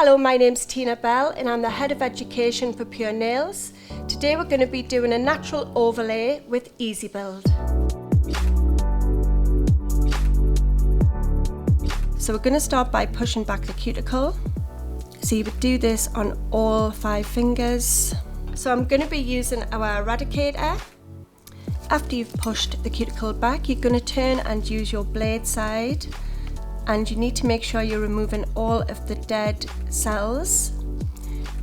Hello, my name's Tina Bell and I'm the Head of Education for Pure Nails. Today we're going to be doing a natural overlay with EasiBuild. So we're going to start by pushing back the cuticle. So you would do this on all 5 fingers. So I'm going to be using our eradicator. After you've pushed the cuticle back, you're going to turn and use your blade side. And you need to make sure you're removing all of the dead cells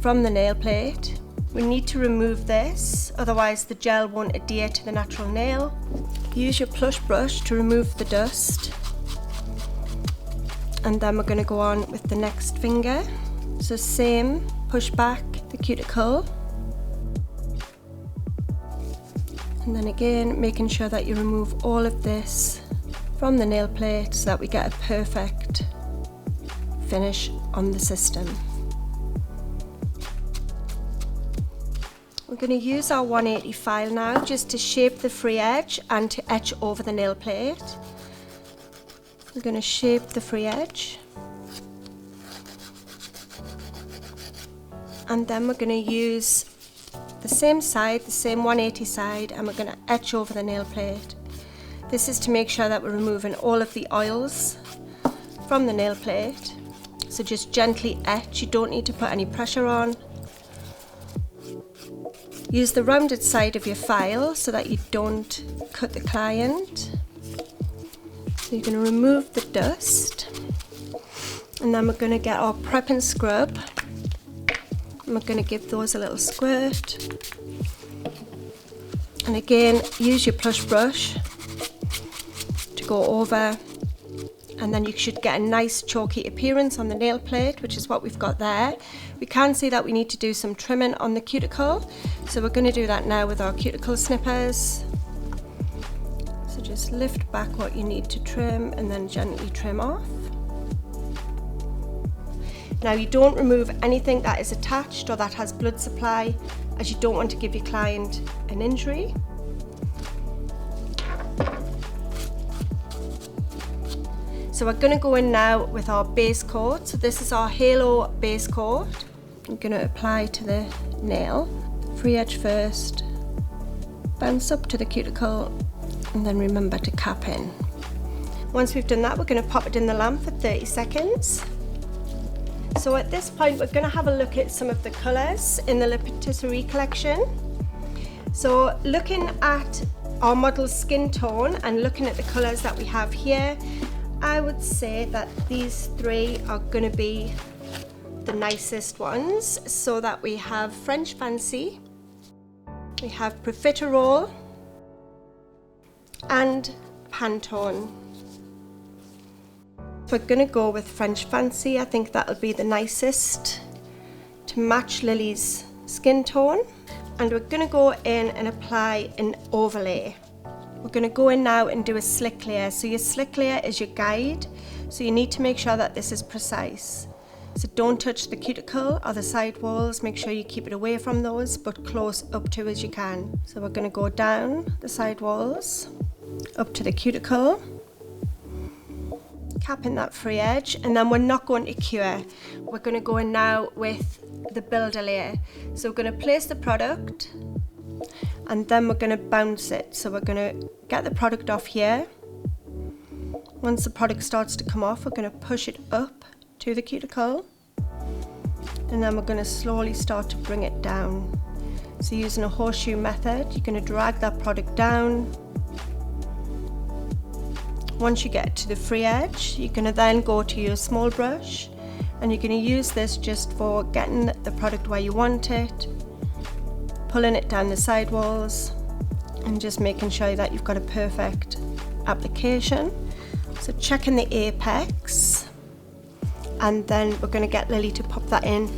from the nail plate. We need to remove this, otherwise the gel won't adhere to the natural nail. Use your plush brush to remove the dust. And then we're going to go on with the next finger. So same, push back the cuticle. And then again, making sure that you remove all of this from the nail plate so that we get a perfect finish on the system. We're going to use our 180 file now just to shape the free edge and to etch over the nail plate. We're going to shape the free edge. And then we're going to use the same side, the same 180 side, and we're going to etch over the nail plate. This is to make sure that we're removing all of the oils from the nail plate. So just gently etch, you don't need to put any pressure on. Use the rounded side of your file so that you don't cut the client. So you're going to remove the dust. And then we're going to get our prep and scrub. And we're going to give those a little squirt. And again, use your plush brush go over, and then you should get a nice chalky appearance on the nail plate, which is what we've got there. We can see that we need to do some trimming on the cuticle, so we're going to do that now with our cuticle snippers. So just lift back what you need to trim and then gently trim off. Now you don't remove anything that is attached or that has blood supply, as you don't want to give your client an injury. So we're going to go in now with our base coat. So this is our Halo base coat. I'm going to apply to the nail. Free edge first, bounce up to the cuticle, and then remember to cap in. Once we've done that, we're going to pop it in the lamp for 30 seconds. So at this point, we're going to have a look at some of the colours in the Patisserie collection. So looking at our model's skin tone and looking at the colours that we have here, I would say that these 3 are going to be the nicest ones. So that we have French Fancy, we have Profiterole, and Pantone. We're going to go with French Fancy. I think that'll be the nicest to match Lily's skin tone. And we're going to go in and apply an overlay. We're going to go in now and do a slick layer. So your slick layer is your guide. So you need to make sure that this is precise. So don't touch the cuticle or the side walls. Make sure you keep it away from those, but close up to as you can. So we're going to go down the side walls, up to the cuticle, capping that free edge, and then we're not going to cure. We're going to go in now with the builder layer. So we're going to place the product, and then we're going to bounce it. So we're going to get the product off here. Once the product starts to come off, we're going to push it up to the cuticle, and then we're going to slowly start to bring it down. So using a horseshoe method, you're going to drag that product down. Once you get to the free edge, you're going to then go to your small brush, and you're going to use this just for getting the product where you want it, pulling it down the side walls, and just making sure that you've got a perfect application. So checking the apex, and then we're going to get Lily to pop that in.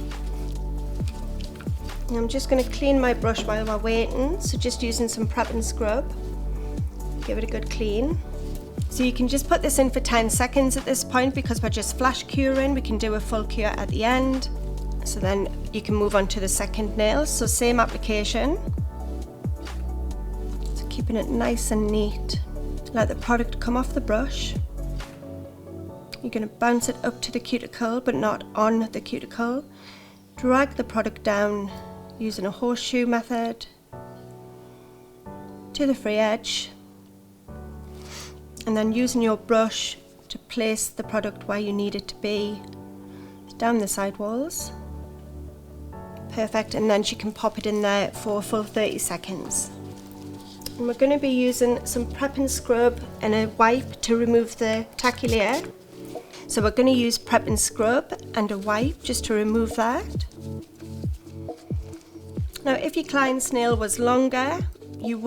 And I'm just going to clean my brush while we're waiting, so just using some prep and scrub, give it a good clean. So you can just put this in for 10 seconds at this point, because we're just flash curing. We can do a full cure at the end. So then you can move on to the second nail. So same application. So keeping it nice and neat. Let the product come off the brush. You're going to bounce it up to the cuticle but not on the cuticle. Drag the product down using a horseshoe method to the free edge, and then using your brush to place the product where you need it to be, down the side walls. Perfect, and then she can pop it in there for a full 30 seconds. And we're going to be using some prep and scrub and a wipe to remove the tacky layer. So we're going to use prep and scrub and a wipe just to remove that. Now if your client's nail was longer, you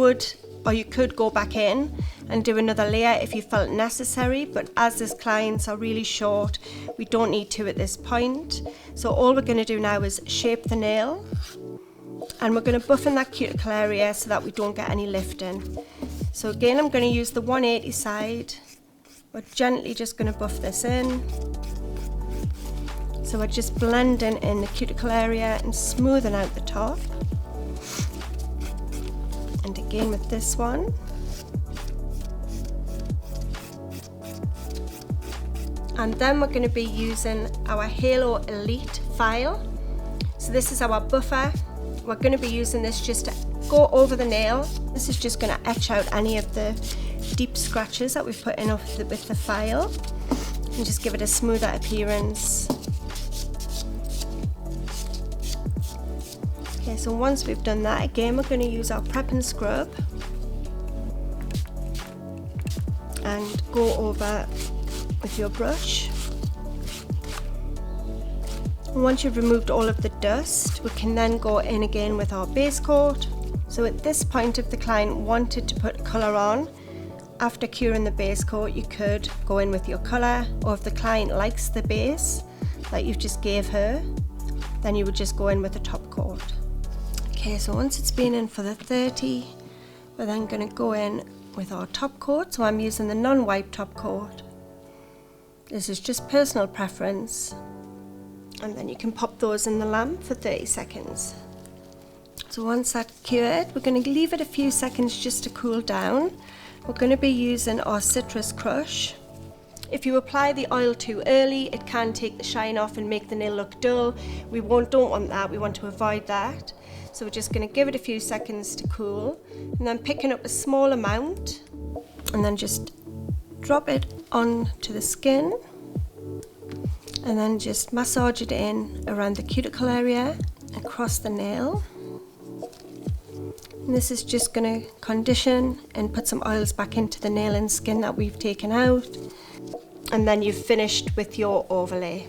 could go back in and do another layer if you felt necessary, but as this clients are really short, we don't need to at this point. So all we're going to do now is shape the nail, and we're going to buff in that cuticle area so that we don't get any lifting. So again, I'm going to use the 180 side. We're gently just going to buff this in. So we're just blending in the cuticle area and smoothing out the top. And again with this one. And then we're going to be using our Halo Elite file. So this is our buffer. We're going to be using this just to go over the nail. This is just going to etch out any of the deep scratches that we've put in with the file and just give it a smoother appearance. Okay, so once we've done that, again we're going to use our prep and scrub and go over with your brush. And once you've removed all of the dust, we can then go in again with our base coat. So at this point, if the client wanted to put colour on, after curing the base coat, you could go in with your colour, or if the client likes the base that you've just gave her, then you would just go in with the top coat. Okay, so once it's been in for the 30, we're then going to go in with our top coat. So I'm using the non-wipe top coat. This is just personal preference, and then you can pop those in the lamp for 30 seconds. So once that's cured, we're going to leave it a few seconds just to cool down. We're going to be using our citrus crush. If you apply the oil too early, it can take the shine off and make the nail look dull. We don't want that, we want to avoid that. So we're just going to give it a few seconds to cool, and then picking up a small amount and then just drop it onto the skin, and then just massage it in around the cuticle area, across the nail. And this is just going to condition and put some oils back into the nail and skin that we've taken out, and then you've finished with your overlay.